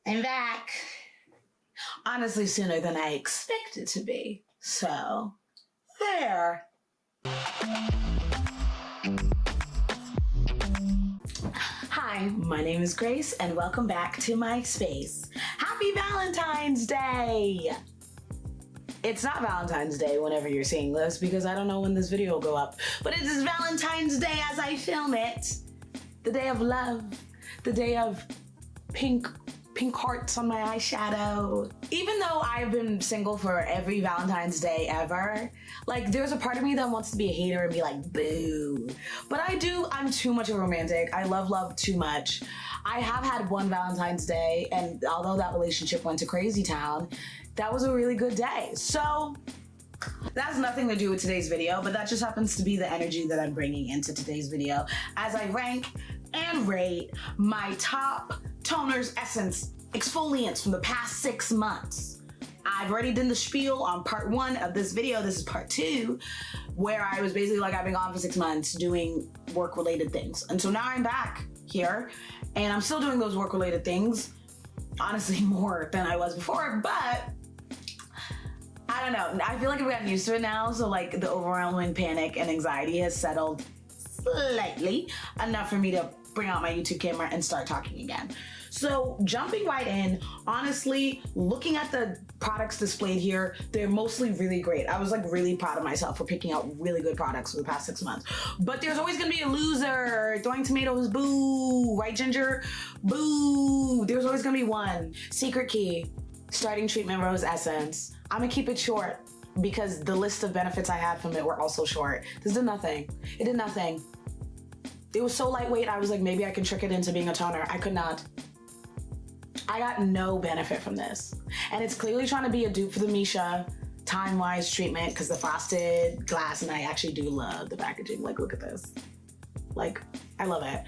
I'm back. Honestly, sooner than I expected to be. So, there. Hi, my name is Grace and welcome back to my space. Happy Valentine's Day! It's not Valentine's Day whenever you're seeing this because I don't know when this video will go up, but it is Valentine's Day as I film it. The day of love, the day of pink hearts on my eyeshadow. Even though I've been single for every Valentine's Day ever, like there's a part of me that wants to be a hater and be like, boo. But I'm too much of a romantic. I love love too much. I have had one Valentine's Day, and although that relationship went to crazy town, that was a really good day. So that has nothing to do with today's video, but that just happens to be the energy that I'm bringing into today's video as I rank and rate my top toners, essence, exfoliants from the past 6 months. I've already done the spiel on part 1 of this video. This is part 2, where I was basically like, I've been gone for 6 months doing work-related things. And so now I'm back here and I'm still doing those work-related things, honestly more than I was before, but I don't know. I feel like I've gotten used to it now. So like the overwhelming panic and anxiety has settled slightly enough for me to bring out my YouTube camera and start talking again. So jumping right in, honestly, looking at the products displayed here, they're mostly really great. I was like really proud of myself for picking out really good products for the past 6 months. But there's always gonna be a loser. Throwing tomatoes, boo. Right, Ginger? Boo. There's always gonna be one. Secret Key, starting treatment rose essence. I'm gonna keep it short because the list of benefits I had from it were also short. This did nothing. It did nothing. It was so lightweight, I was like, maybe I can trick it into being a toner. I could not. I got no benefit from this. And it's clearly trying to be a dupe for the Misha time-wise treatment because the frosted glass, and I actually do love the packaging. Like, look at this. Like, I love it.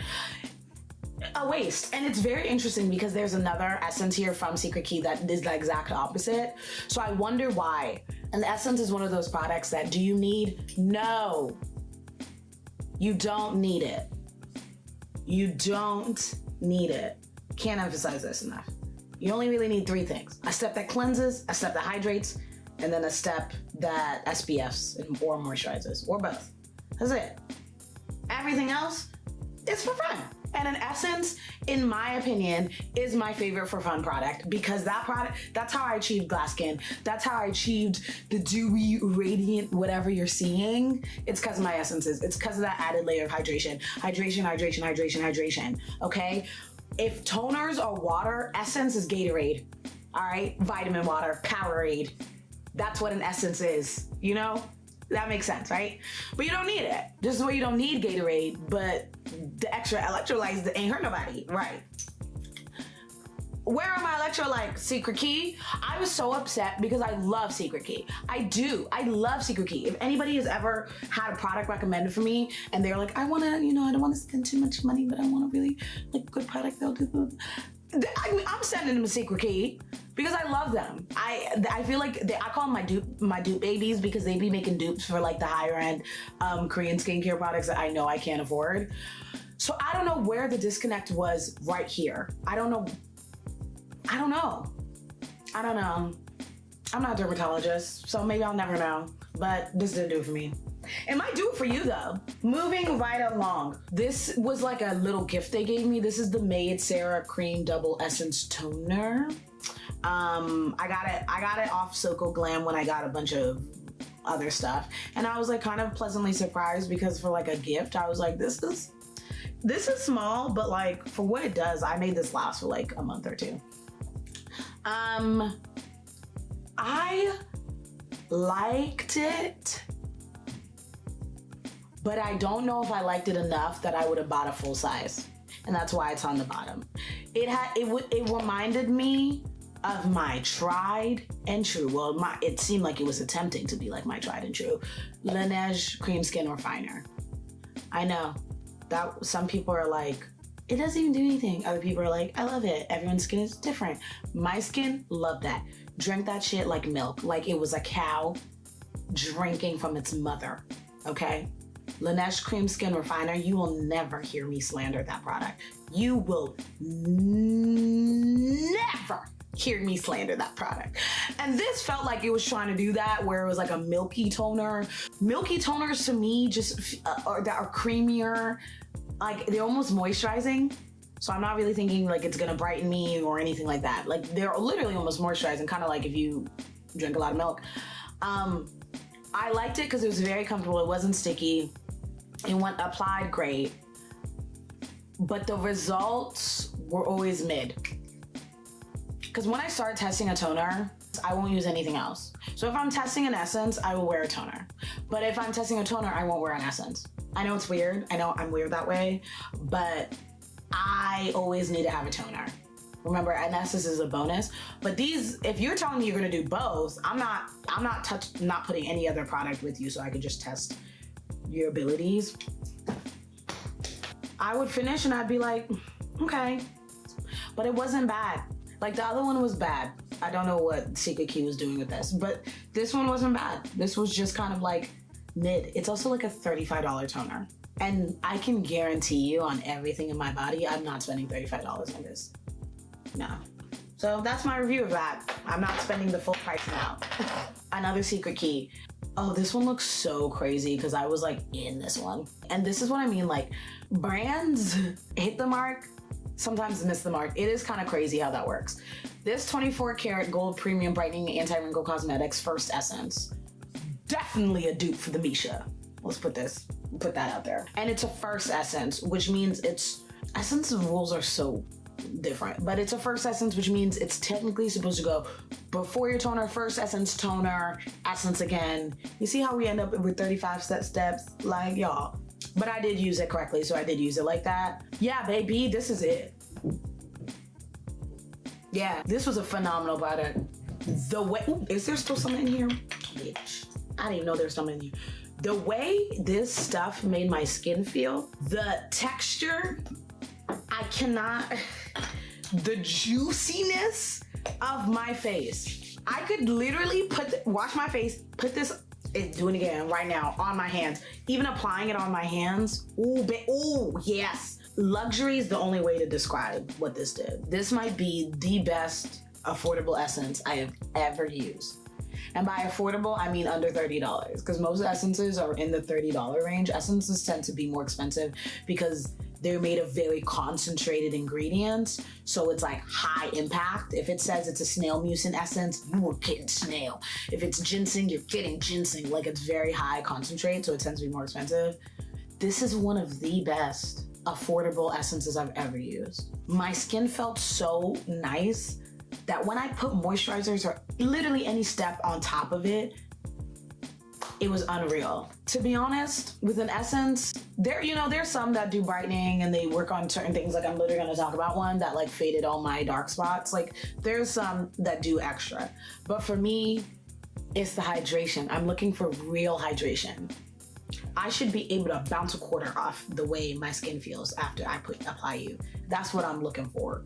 A waste. And it's very interesting because there's another essence here from Secret Key that is the exact opposite. So I wonder why. And the essence is one of those products that, do you need? No. You don't need it. You don't need it. Can't emphasize this enough. You only really need 3 things. A step that cleanses, a step that hydrates, and then a step that SPFs or moisturizes, or both. That's it. Everything else is for fun. And an essence, in my opinion, is my favorite for fun product because that product, that's how I achieved glass skin. That's how I achieved the dewy, radiant, whatever you're seeing. It's because of my essences. It's because of that added layer of hydration. Hydration, hydration, hydration, hydration, okay? If toners are water, essence is Gatorade, all right? Vitamin water, Powerade. That's what an essence is, you know? That makes sense, right? But you don't need it. Just the way you don't need Gatorade, but the extra electrolytes that ain't hurt nobody, right? Where are my electrolytes? Secret Key? I was so upset because I love Secret Key. I do. I love Secret Key. If anybody has ever had a product recommended for me and they're like, I wanna, you know, I don't wanna spend too much money, but I want a really like good product that'll do. I'm sending them a Secret Key because I love them. I feel like I call them my dupe babies because they be making dupes for like the higher end Korean skincare products that I know I can't afford. So I don't know where the disconnect was right here. I don't know. I'm not a dermatologist, so maybe I'll never know, but this didn't do it for me. It might do it for you though. Moving right along. This was like a little gift they gave me. This is the 𝒉𝒂𝒅 Cream Double Essence Toner. I got it off Soooo Glam when I got a bunch of other stuff. And I was like kind of pleasantly surprised because for like a gift, I was like, this is small, but like for what it does, I made this last for like a month or 2. I liked it, but I don't know if I liked it enough that I would have bought a full size. And that's why it's on the bottom. It reminded me of my tried and true, well, it seemed like it was attempting to be like my tried and true, Laneige Cream Skin Refiner. I know that some people are like, it doesn't even do anything. Other people are like, I love it. Everyone's skin is different. My skin, love that. Drank that shit like milk, like it was a cow drinking from its mother, okay? Laneige Cream Skin Refiner, you will never hear me slander that product. You will never never hear me slander that product. And this felt like it was trying to do that, where it was like a milky toner. Milky toners to me just that are creamier, like they're almost moisturizing. So I'm not really thinking like it's gonna brighten me or anything like that. Like they're literally almost moisturizing, kind of like if you drink a lot of milk. I liked it because it was very comfortable. It wasn't sticky. It went applied great. But the results were always mid. Because when I start testing a toner, I won't use anything else. So if I'm testing an essence, I will wear a toner. But if I'm testing a toner, I won't wear an essence. I know it's weird. I know I'm weird that way, but I always need to have a toner. Remember, an essence is a bonus. But these, if you're telling me you're gonna do both, I'm not putting any other product with you so I could just test your abilities. I would finish and I'd be like, okay. But it wasn't bad. Like the other one was bad. I don't know what Secret Key was doing with this, but this one wasn't bad. This was just kind of like mid. It's also like a $35 toner. And I can guarantee you on everything in my body, I'm not spending $35 on this. No. So that's my review of that. I'm not spending the full price now. Another Secret Key. Oh, this one looks so crazy because I was like in this one. And this is what I mean, like brands hit the mark, sometimes miss the mark. It is kind of crazy how that works. This 24 karat gold premium brightening anti-wrinkle cosmetics first essence. Definitely a dupe for the Misha. Let's put that out there. And it's a first essence, which means essence rules are so different, but it's a first essence, which means it's technically supposed to go before your toner, first essence, toner, essence again. You see how we end up with 35 steps, like y'all. But I did use it correctly, so I did use it like that. Yeah, baby, this is it. Yeah, this was a phenomenal product. The way, ooh, is there still something in here? Bitch, I didn't even know there was something in here. The way this stuff made my skin feel, the texture, I cannot, the juiciness of my face. I could literally wash my face, put this, doing it again right now, on my hands. Even applying it on my hands, ooh, yes. Luxury is the only way to describe what this did. This might be the best affordable essence I have ever used. And by affordable, I mean under $30, because most essences are in the $30 range. Essences tend to be more expensive because they're made of very concentrated ingredients. So it's like high impact. If it says it's a snail mucin essence, you are getting snail. If it's ginseng, you're getting ginseng. Like it's very high concentrate, so it tends to be more expensive. This is one of the best affordable essences I've ever used. My skin felt so nice that when I put moisturizers or literally any step on top of it, it was unreal. To be honest, with an essence, there's some that do brightening and they work on certain things. Like I'm literally gonna talk about one that like faded all my dark spots. Like there's some that do extra. But for me, it's the hydration. I'm looking for real hydration. I should be able to bounce a quarter off the way my skin feels after I apply you. That's what I'm looking for.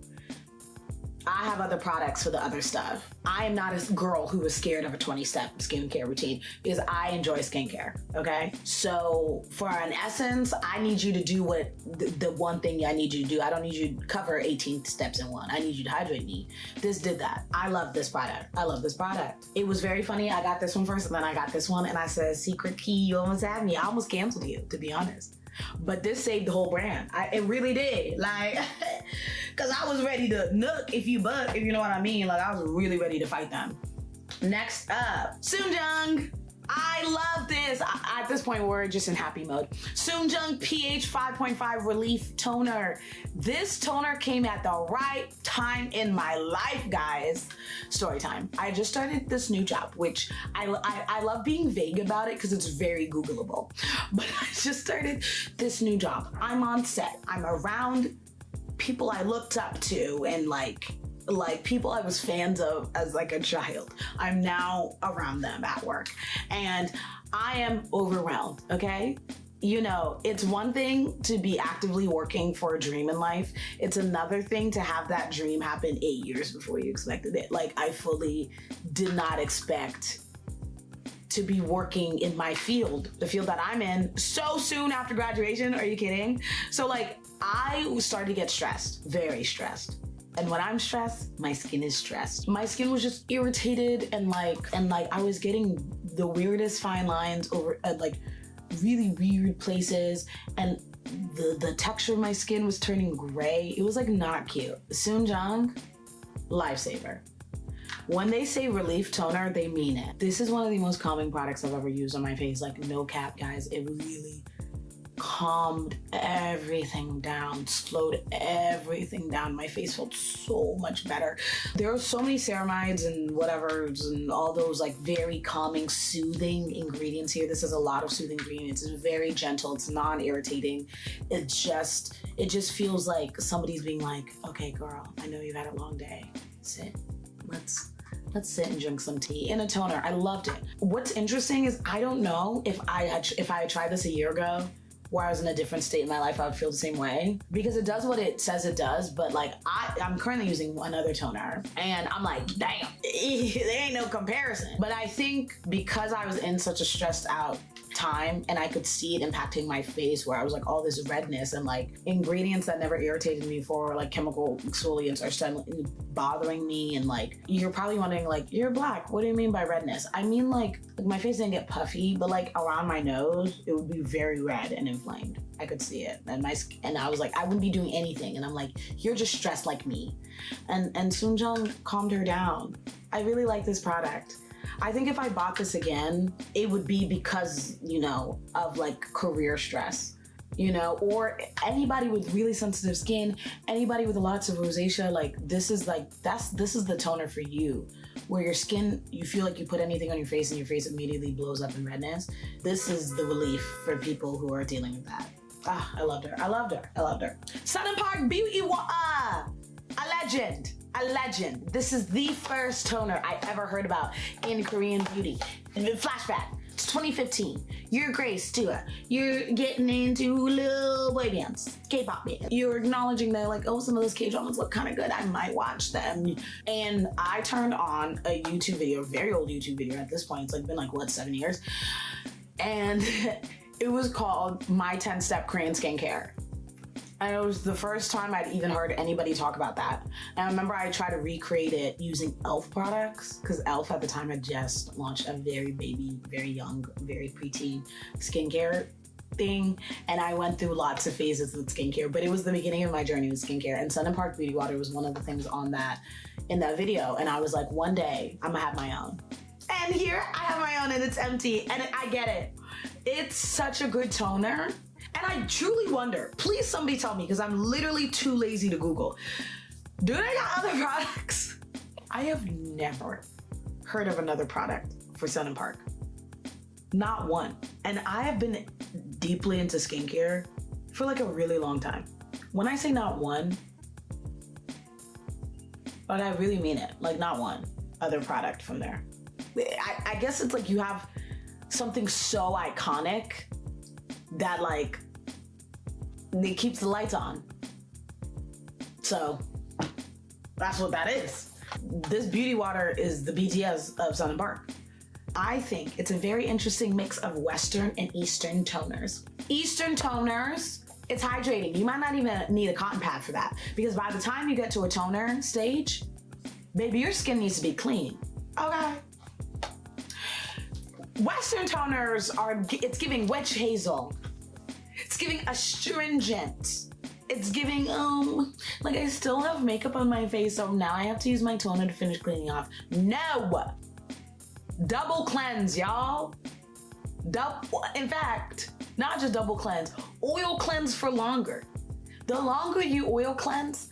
I have other products for the other stuff. I am not a girl who is scared of a 20-step skincare routine because I enjoy skincare, okay? So for an essence, I need you to do what the one thing I need you to do. I don't need you to cover 18 steps in one. I need you to hydrate me. This did that. I love this product. I love this product. It was very funny. I got this one first and then I got this one and I said, Secret Key, you almost had me. I almost canceled you, to be honest. But this saved the whole brand. It really did. Like, cause I was ready to nook if you know what I mean. Like I was really ready to fight them. Next up, Soooo. I love this. At this point, we're just in happy mode. Soooo pH 5.5 Relief Toner. This toner came at the right time in my life, guys. Story time. I just started this new job, which I love being vague about it because it's very Googleable. But I just started this new job. I'm on set. I'm around people I looked up to and like people I was fans of as like a child. I'm now around them at work and I am overwhelmed, okay? You know, it's one thing to be actively working for a dream in life. It's another thing to have that dream happen 8 years before you expected it. Like I fully did not expect to be working in my field, the field that I'm in, so soon after graduation. Are you kidding? So like I started to get stressed, very stressed. And when I'm stressed, my skin is stressed. My skin was just irritated and like I was getting the weirdest fine lines over at like really weird places, and the texture of my skin was turning gray. It was like not cute. Soooo, lifesaver. When they say relief toner, they mean it. This is one of the most calming products I've ever used on my face. Like, no cap, guys. It really calmed everything down, slowed everything down. My face felt so much better. There are so many ceramides and whatevers and all those like very calming, soothing ingredients here. This has a lot of soothing ingredients. It's very gentle. It's non-irritating. It just feels like somebody's being like, okay, girl, I know you've had a long day. Sit. Let's sit and drink some tea. In a toner, I loved it. What's interesting is I don't know if I had tried this a year ago, where I was in a different state in my life, I would feel the same way, because it does what it says it does. But like I'm currently using one other toner and I'm like, damn, there ain't no comparison. But I think because I was in such a stressed out time and I could see it impacting my face, where I was like all this redness and like ingredients that never irritated me before, like chemical exfoliants, are suddenly bothering me. And like, you're probably wondering like, you're black, what do you mean by redness? I mean like my face didn't get puffy, but like around my nose it would be very red and inflamed. I could see it, and I was like, I wouldn't be doing anything, and I'm like, you're just stressed like me. And Soooo calmed her down. I really like this product. I think if I bought this again, it would be because, you know, of like career stress, you know, or anybody with really sensitive skin, anybody with lots of rosacea. Like this is the toner for you, where your skin, you feel like you put anything on your face and your face immediately blows up in redness. This is the relief for people who are dealing with that. Ah, I loved her. I loved her. I loved her. 𝒂𝒓𝒄 a legend. This is the first toner I ever heard about in Korean beauty. Flashback, it's 2015. You're 𝒂𝒄𝒄. You're getting into little boy bands, K-pop bands. You're acknowledging that like, oh, some of those K-dramas look kind of good. I might watch them. And I turned on a YouTube video, a very old YouTube video at this point. It's like been like, what, 7 years? And it was called My 10-Step Korean Skincare. And it was the first time I'd even heard anybody talk about that. And I remember I tried to recreate it using e.l.f. products, because e.l.f. at the time had just launched a very baby, very young, very preteen skincare thing. And I went through lots of phases with skincare, but it was the beginning of my journey with skincare. And 𝒂𝒓𝒄 Beauty Water was one of the things on that, in that video. And I was like, one day I'm gonna have my own. And here I have my own, and it's empty, and I get it. It's such a good toner. And I truly wonder, please somebody tell me, because I'm literally too lazy to Google, do they got other products? I have never heard of another product for 𝒂𝒓𝒄. Not one. And I have been deeply into skincare for like a really long time. When I say not one, but I really mean it, like not one other product from there. I guess it's like you have something so iconic that like it keeps the lights on. So that's what that is. This beauty water is the BTS of 𝒂𝒓𝒄. I think it's a very interesting mix of Western and Eastern toners. Eastern toners, it's hydrating. You might not even need a cotton pad for that, because by the time you get to a toner stage, baby, your skin needs to be clean. Okay. Western toners are, it's giving witch hazel. It's giving astringent. It's giving, like I still have makeup on my face, so now I have to use my toner to finish cleaning off. No! Double cleanse, y'all. In fact, not just double cleanse, oil cleanse for longer. The longer you oil cleanse,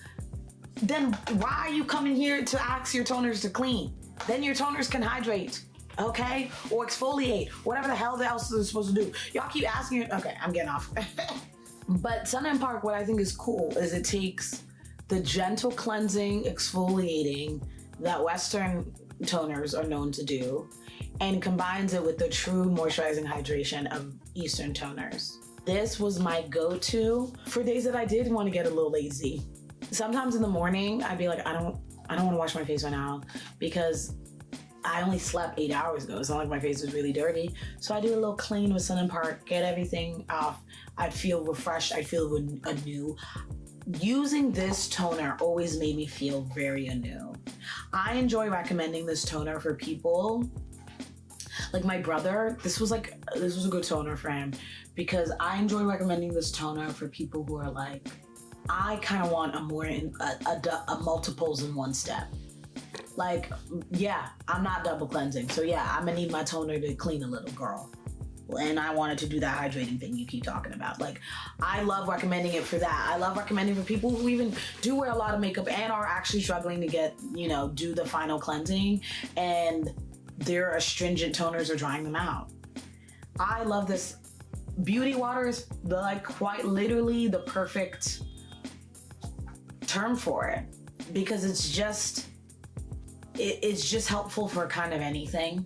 then why are you coming here to ask your toners to clean? Then your toners can hydrate, okay? Or exfoliate, whatever the hell else they're supposed to do. Y'all keep asking, okay, I'm getting off. But 𝒂𝒓𝒄, what I think is cool is it takes the gentle cleansing, exfoliating that Western toners are known to do and combines it with the true moisturizing hydration of Eastern toners. This was my go-to for days that I did want to get a little lazy. Sometimes in the morning, I'd be like, I don't want to wash my face right now because I only slept 8 hours ago. It's not like my face was really dirty. So I do a little clean with 𝒂𝒓𝒄, get everything off. I'd feel refreshed. I'd feel anew. using this toner always made me feel very anew. I enjoy recommending this toner for people. Like my brother, this was a good toner for him because I enjoy recommending this toner for people who are like, I kind of want a multiples in one step. Like, yeah, I'm not double cleansing. So yeah, I'm gonna need my toner to clean a little, girl. And I wanted to do that hydrating thing you keep talking about. Like, I love recommending it for that. I love recommending for people who even do wear a lot of makeup and are actually struggling to get, do the final cleansing, and their astringent toners are drying them out. I love this. Beauty water is quite literally the perfect term for it because it's just helpful for kind of anything.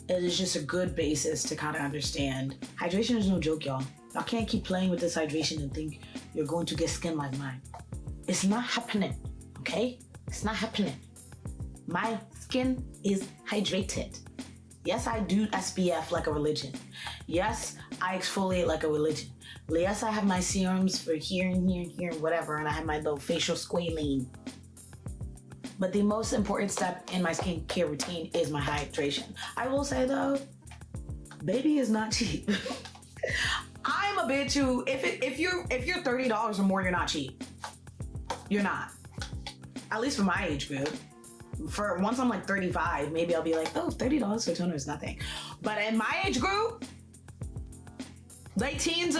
It is just a good basis to kind of understand. Hydration is no joke, y'all. Y'all can't keep playing with this hydration and think you're going to get skin like mine. It's not happening, okay? It's not happening. My skin is hydrated. Yes, I do SPF like a religion. Yes, I exfoliate like a religion. Yes, I have my serums for here and here and here and whatever, and I have my little facial squalene. But the most important step in my skincare routine is my hydration. I will say though, baby is not cheap. I'm a bitch who, if you're $30 or more, you're not cheap. You're not. At least for my age group. For once I'm like 35, maybe I'll be like, oh, $30 for toner is nothing. But in my age group, late teens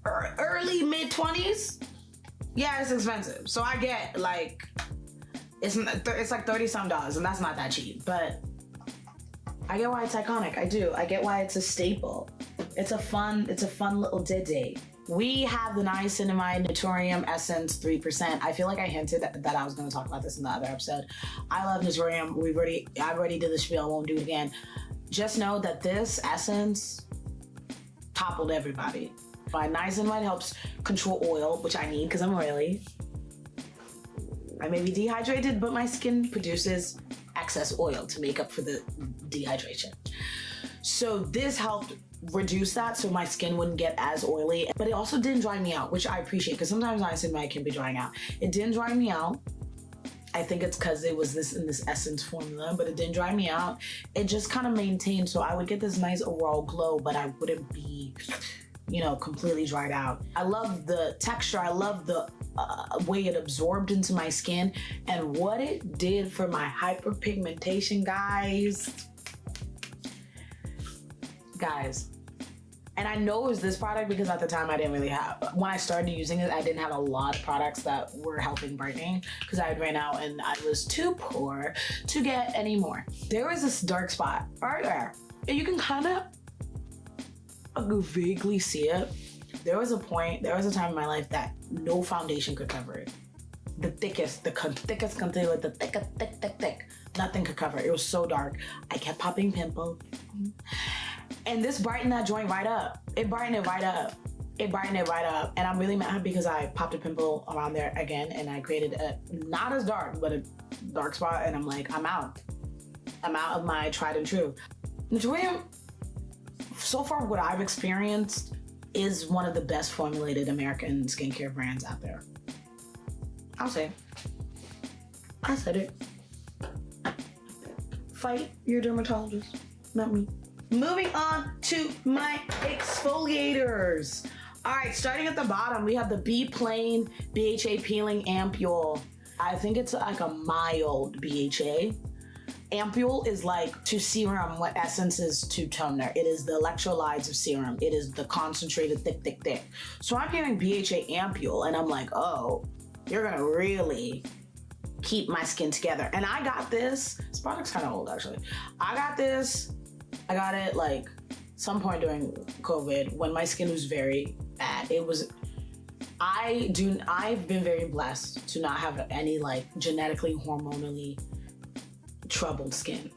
or early mid 20s, yeah, it's expensive. So I get like, it's like 30 some dollars, and that's not that cheap, but I get why it's iconic. I do. I get why it's a staple. It's a fun little ditty. We have the niacinamide Naturium Essence 3%. I feel like I hinted that I was going to talk about this in the other episode. I love Naturium. I already did the spiel. I won't do it again. Just know that this essence toppled everybody. My niacinamide helps control oil, which I need because I'm oily. I may be dehydrated, but my skin produces excess oil to make up for the dehydration. So this helped reduce that so my skin wouldn't get as oily, but it also didn't dry me out, which I appreciate because sometimes niacinamide can be drying out. It didn't dry me out. I think it's because it was in this essence formula, but it didn't dry me out. It just kind of maintained, so I would get this nice overall glow, but I wouldn't be, completely dried out. I love the texture. I love the way it absorbed into my skin and what it did for my hyperpigmentation, guys. And I know it was this product because at the time I didn't really have, when I started using it, I didn't have a lot of products that were helping brightening because I had ran out and I was too poor to get any more. There was this dark spot right there. And you can kind of vaguely see it. There was a time in my life that no foundation could cover it. The thickest concealer, the thick, nothing could cover it. It was so dark. I kept popping pimples. And this brightened that joint right up. It brightened it right up. And I'm really mad because I popped a pimple around there again and I created a, not as dark, but a dark spot. And I'm like, I'm out of my tried and true. Naturium, so far what I've experienced, is one of the best formulated American skincare brands out there. I'll say it. I said it. Fight your dermatologist, not me. Moving on to my exfoliators. All right, starting at the bottom, we have the Be Plain BHA Peeling Ampule. I think it's like a mild BHA. Ampule is like to serum what essence is to toner. It is the electrolytes of serum. It is the concentrated thick. So I'm hearing BHA Ampule and I'm like, oh, you're gonna really keep my skin together. And I got this product's kind of old actually. I got it like some point during COVID when my skin was very bad. I've been very blessed to not have any like genetically, hormonally troubled skin.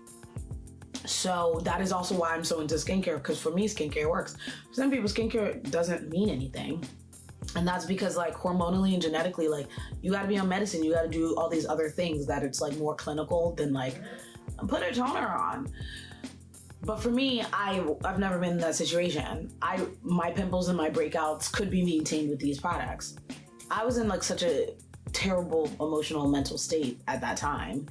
So that is also why I'm so into skincare, because for me, skincare works. For some people, skincare doesn't mean anything. And that's because like hormonally and genetically, like you gotta be on medicine, you gotta do all these other things that it's like more clinical than like put a toner on. But for me, I've never been in that situation. My pimples and my breakouts could be maintained with these products. I was in like such a terrible emotional mental state at that time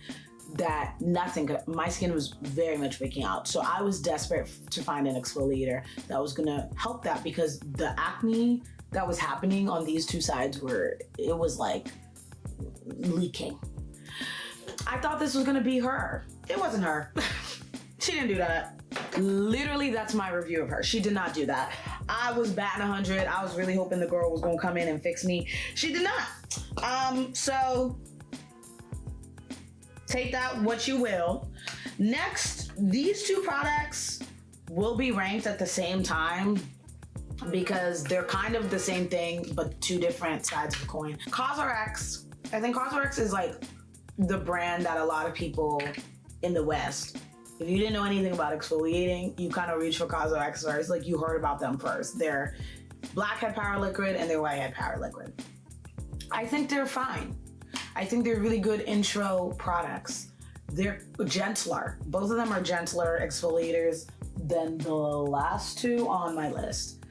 that nothing could, my skin was very much breaking out. So I was desperate to find an exfoliator that was gonna help that, because the acne that was happening on these two sides it was like leaking. I thought this was gonna be her. It wasn't her. She didn't do that. Literally, that's my review of her. She did not do that. I was batting 100. I was really hoping the girl was gonna come in and fix me. She did not. So take that what you will. Next, these two products will be ranked at the same time because they're kind of the same thing, but two different sides of the coin. 𝒂𝒔. I think 𝒂𝒔 is like the brand that a lot of people in the West, if you didn't know anything about exfoliating, you kind of reach for 𝒂𝒔 first. Like, you heard about them first. They're blackhead power liquid and they're whitehead power liquid. I think they're fine. I think they're really good intro products. They're gentler. Both of them are gentler exfoliators than the last two on my list.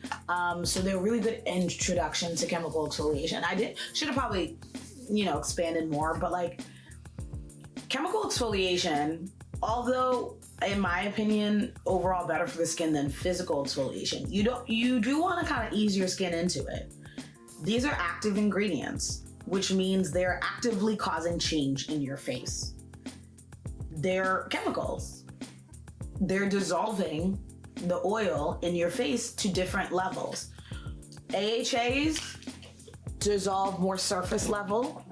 So they're really good introduction to chemical exfoliation. Should have probably, expanded more, but like, chemical exfoliation, although in my opinion, overall better for the skin than physical exfoliation, you do want to kind of ease your skin into it. These are active ingredients, which means they're actively causing change in your face. They're chemicals. They're dissolving the oil in your face to different levels. AHAs dissolve more surface level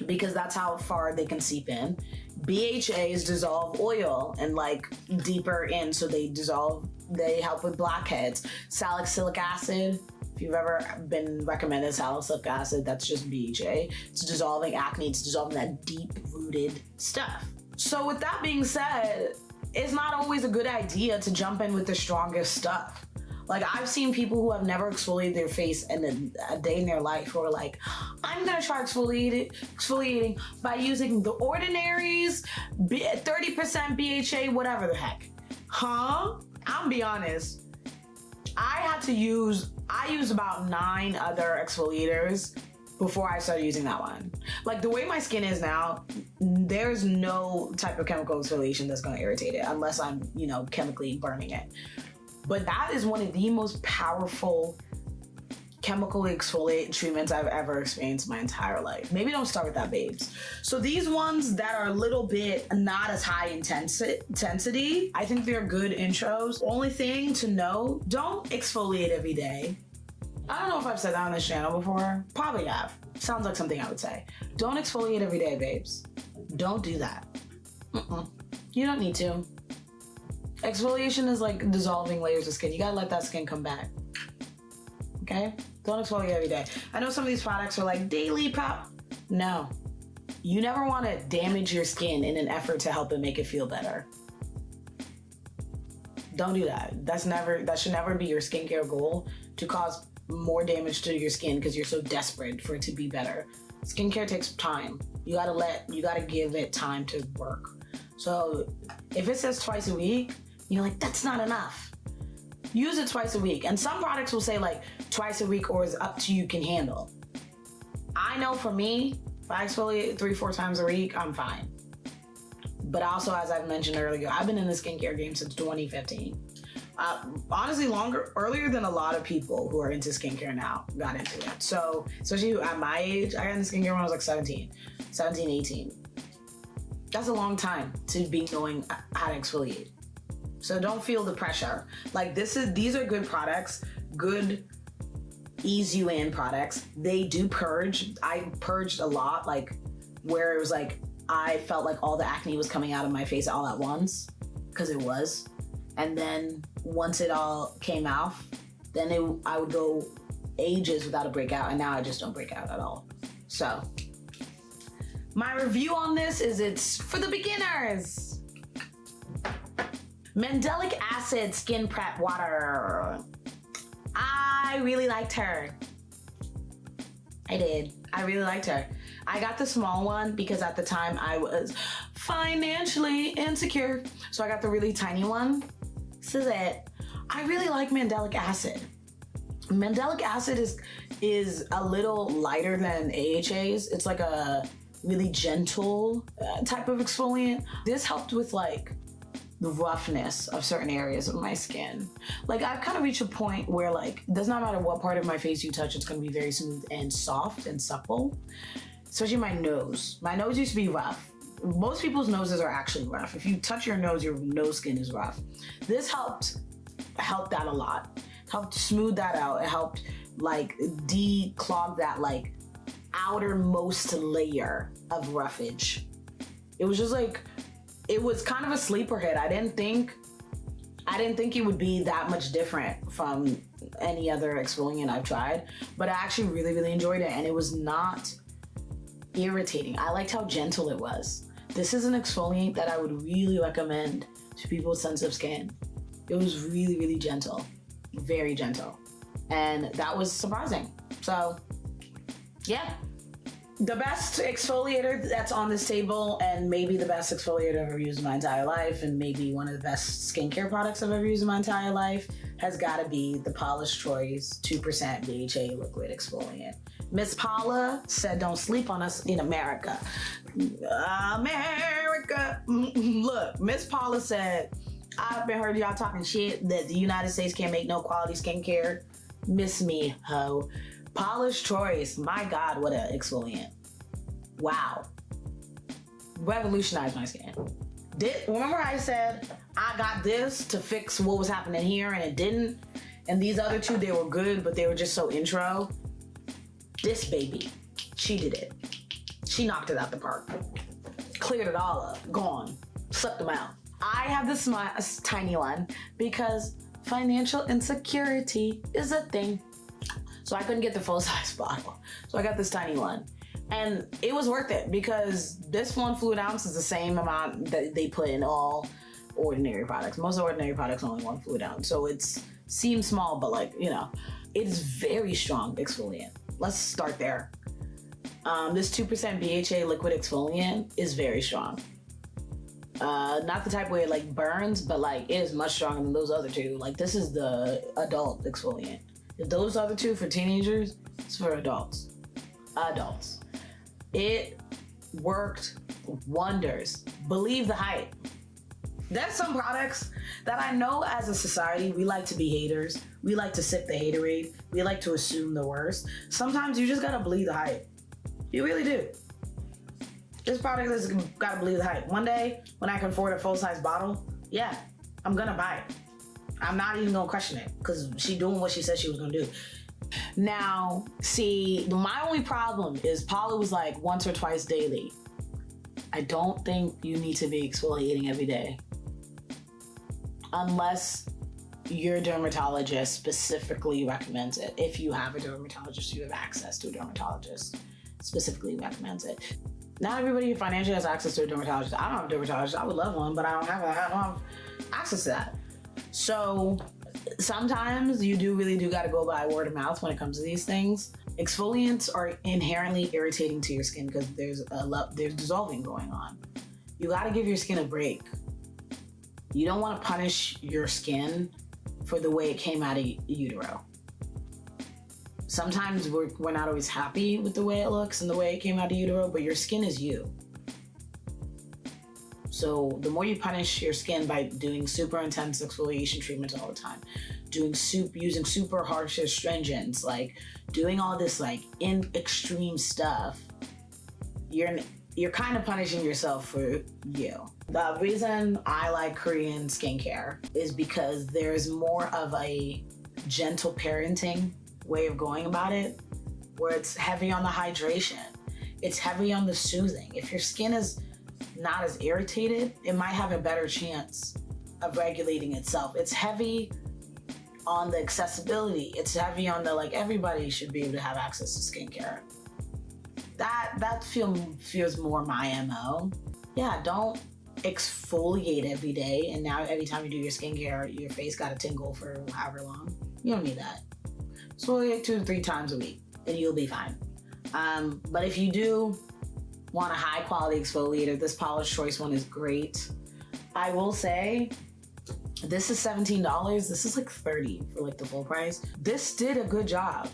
because that's how far they can seep in. BHAs dissolve oil and like deeper in, so they help with blackheads. Salicylic acid, if you've ever been recommended salicylic acid, that's just BHA. It's dissolving acne, it's dissolving that deep-rooted stuff. So with that being said, it's not always a good idea to jump in with the strongest stuff. Like, I've seen people who have never exfoliated their face in a day in their life who are like, I'm gonna try exfoliating by using the Ordinary's 30% BHA, whatever the heck. Huh? I'm gonna be honest. I used about 9 other exfoliators before I started using that one. Like, the way my skin is now, there's no type of chemical exfoliation that's gonna irritate it unless I'm, chemically burning it. But that is one of the most powerful chemical exfoliate treatments I've ever experienced in my entire life. Maybe don't start with that, babes. So these ones that are a little bit not as high intensity, I think they're good intros. Only thing to know, don't exfoliate every day. I don't know if I've said that on this channel before. Probably have. Sounds like something I would say. Don't exfoliate every day, babes. Don't do that. You don't need to. Exfoliation is like dissolving layers of skin. You gotta let that skin come back. Okay? Don't exfoliate every day. I know some of these products are like daily pop. No. You never want to damage your skin in an effort to help it make it feel better. Don't do that. That should never be your skincare goal, to cause more damage to your skin because you're so desperate for it to be better. Skincare takes time. You gotta give it time to work. So if it says twice a week, you're like, that's not enough. Use it twice a week. And some products will say like twice a week or is up to you can handle. I know for me, if I exfoliate 3-4 times a week, I'm fine. But also, as I've mentioned earlier, I've been in the skincare game since 2015. Honestly, earlier than a lot of people who are into skincare now got into it. So, especially at my age, I got into skincare when I was like 17, 18. That's a long time to be knowing how to exfoliate. So don't feel the pressure. Like, these are good products, good ease you in products. They do purge. I purged a lot, like where it was like, I felt like all the acne was coming out of my face all at once, because it was. And then once it all came off, then I would go ages without a breakout, and now I just don't break out at all. So my review on this is it's for the beginners. Mandelic acid skin prep water. I really liked her. I did. I really liked her. I got the small one because at the time I was financially insecure. So I got the really tiny one. This is it. I really like mandelic acid. Mandelic acid is a little lighter than AHAs. It's like a really gentle type of exfoliant. This helped with like the roughness of certain areas of my skin. Like I've kind of reached a point where like, it does not matter what part of my face you touch, it's gonna be very smooth and soft and supple. Especially my nose. My nose used to be rough. Most people's noses are actually rough. If you touch your nose skin is rough. This helped that a lot. Helped smooth that out. It helped like declog that like outermost layer of roughage. It was just like, it was kind of a sleeper hit. I didn't think it would be that much different from any other exfoliant I've tried, but I actually really, really enjoyed it, and it was not irritating. I liked how gentle it was. This is an exfoliant that I would really recommend to people with sensitive skin. It was really, really gentle, very gentle, and that was surprising. So yeah. The best exfoliator that's on this table, and maybe the best exfoliator I've ever used in my entire life, and maybe one of the best skincare products I've ever used in my entire life, has gotta be the Paula's Choice 2% BHA liquid exfoliant. Miss Paula said don't sleep on us in America. America. Look, Miss Paula said, I've been heard y'all talking shit that the United States can't make no quality skincare. Miss me, ho. Paula's Choice, my God, what an exfoliant. Wow. Revolutionized my skin. Remember I said I got this to fix what was happening here and it didn't? And these other two, they were good, but they were just so intro. This baby, she did it. She knocked it out the park. Cleared it all up, gone, sucked them out. I have this tiny one because financial insecurity is a thing. So I couldn't get the full-size bottle. So I got this tiny one. And it was worth it because this 1 fluid ounce is the same amount that they put in all ordinary products. Most ordinary products only 1 fluid ounce. So it seems small, but like, you know, it is very strong exfoliant. Let's start there. This 2% BHA liquid exfoliant is very strong. Not the type where it like burns, but like it is much stronger than those other two. Like this is the adult exfoliant. Those other two for teenagers, it's for adults. Adults. It worked wonders. Believe the hype. There's some products that I know as a society, we like to be haters. We like to sip the haterade. We like to assume the worst. Sometimes you just gotta believe the hype. You really do. This product has gotta believe the hype. One day, when I can afford a full-size bottle, yeah, I'm gonna buy it. I'm not even gonna question it because she doing what she said she was gonna do. Now, see, my only problem is Paula was like once or twice daily. I don't think you need to be exfoliating every day. Unless your dermatologist specifically recommends it. If you have a dermatologist, you have access to a dermatologist, specifically recommends it. Not everybody financially has access to a dermatologist. I don't have a dermatologist. I would love one, but I don't have access to that. So sometimes you really do gotta go by word of mouth when it comes to these things. Exfoliants are inherently irritating to your skin because there's dissolving going on. You gotta give your skin a break. You don't wanna punish your skin for the way it came out of utero. Sometimes we're not always happy with the way it looks and the way it came out of utero, but your skin is you. So the more you punish your skin by doing super intense exfoliation treatments all the time, using super harsh astringents, like doing all this like extreme stuff, you're kind of punishing yourself for you. The reason I like Korean skincare is because there's more of a gentle parenting way of going about it, where it's heavy on the hydration. It's heavy on the soothing. If your skin is not as irritated, it might have a better chance of regulating itself. It's heavy on the accessibility. It's heavy on the like everybody should be able to have access to skincare. That feels more my MO. Yeah, don't exfoliate every day and now every time you do your skincare, your face gotta tingle for however long. You don't need that. Exfoliate 2 to 3 times a week and you'll be fine. But if you do want a high quality exfoliator, this Paula's Choice one is great. I will say, This is $17. This is like $30 for like the full price. This did a good job.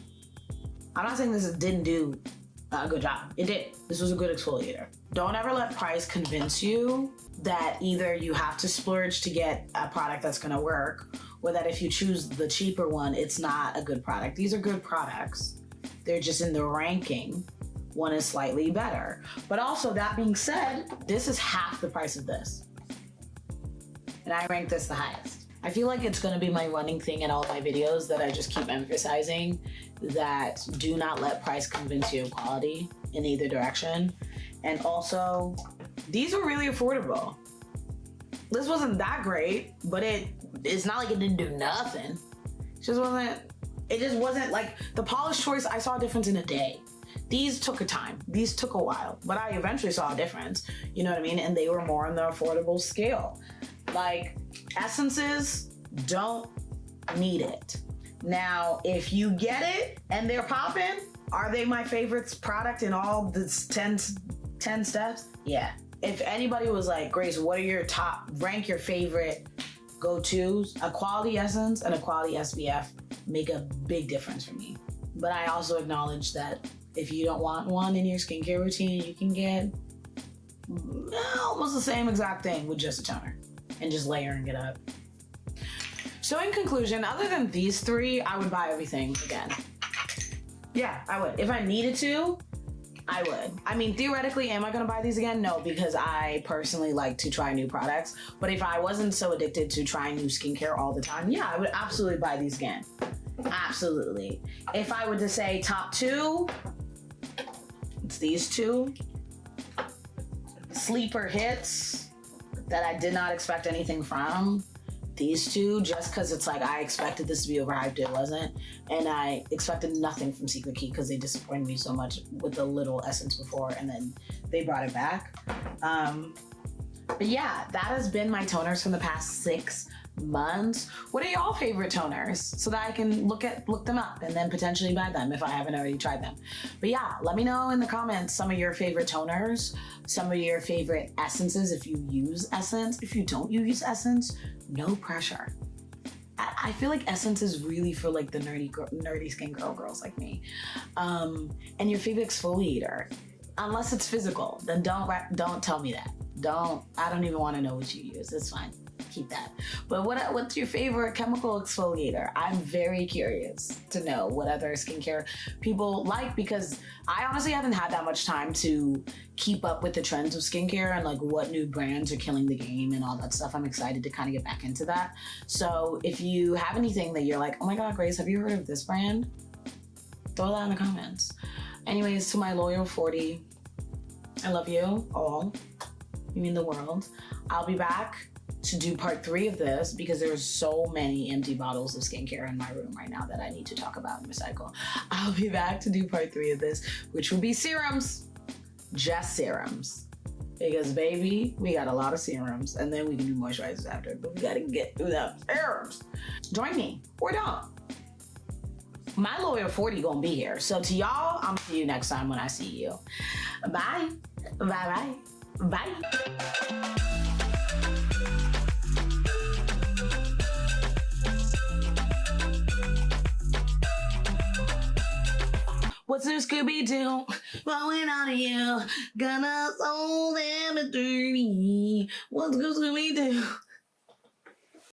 I'm not saying this didn't do a good job. It did. This was a good exfoliator. Don't ever let price convince you that either you have to splurge to get a product that's gonna work, or that if you choose the cheaper one, it's not a good product. These are good products. They're just in the ranking. One is slightly better. But also, that being said, this is half the price of this. And I rank this the highest. I feel like it's gonna be my running thing in all my videos that I just keep emphasizing that do not let price convince you of quality in either direction. And also, these were really affordable. This wasn't that great, but it's not like it didn't do nothing. It just wasn't like the polish choice. I saw a difference in a day. These took a time. These took a while, but I eventually saw a difference. You know what I mean? And they were more on the affordable scale. Like, essences, don't need it. Now, if you get it and they're popping, are they my favorite product in all the 10 steps? Yeah. If anybody was like, Grace, what are your top, rank your favorite go-tos? A quality essence and a quality SPF make a big difference for me. But I also acknowledge that if you don't want one in your skincare routine, you can get almost the same exact thing with just a toner and just layering it up. So in conclusion, other than these three, I would buy everything again. Yeah, I would. If I needed to, I would. I mean, theoretically, am I gonna buy these again? No, because I personally like to try new products. But if I wasn't so addicted to trying new skincare all the time, yeah, I would absolutely buy these again. Absolutely. If I were to say top two, it's these two. Sleeper hits that I did not expect anything from. These two, just because it's like I expected this to be overhyped, it wasn't. And I expected nothing from Secret Key because they disappointed me so much with the little essence before and then they brought it back. But yeah, that has been my toners from the past 6 months. What are y'all favorite toners so that I can look them up and then potentially buy them if I haven't already tried them. But yeah, let me know in the comments some of your favorite toners, some of your favorite essences if you use essence. If you don't use essence, no pressure. I feel like essence is really for like the nerdy skin girls like me. And your favorite exfoliator, unless it's physical, then don't tell me that. I don't even want to know what you use. It's fine. Keep that. But what's your favorite chemical exfoliator? I'm very curious to know what other skincare people like, because I honestly haven't had that much time to keep up with the trends of skincare and like what new brands are killing the game and all that stuff. I'm excited to kind of get back into that. So if you have anything that you're like, oh my God, Grace, have you heard of this brand? Throw that in the comments. Anyways, to my loyal 40, I love you all. You mean the world. I'll be back to do part 3 of this because there's so many empty bottles of skincare in my room right now that I need to talk about and recycle. I'll be back to do part 3 of this, which will be serums. Just serums. Because baby, we got a lot of serums and then we can do moisturizers after, but we gotta get through the serums. Join me or don't. My loyal 40 gonna be here. So to y'all, I'm see you next time when I see you. Bye. Bye bye. Bye. What's new, Scooby-Doo? Blowing out of you. Gonna soul them dirty. What's good, Scooby-Doo?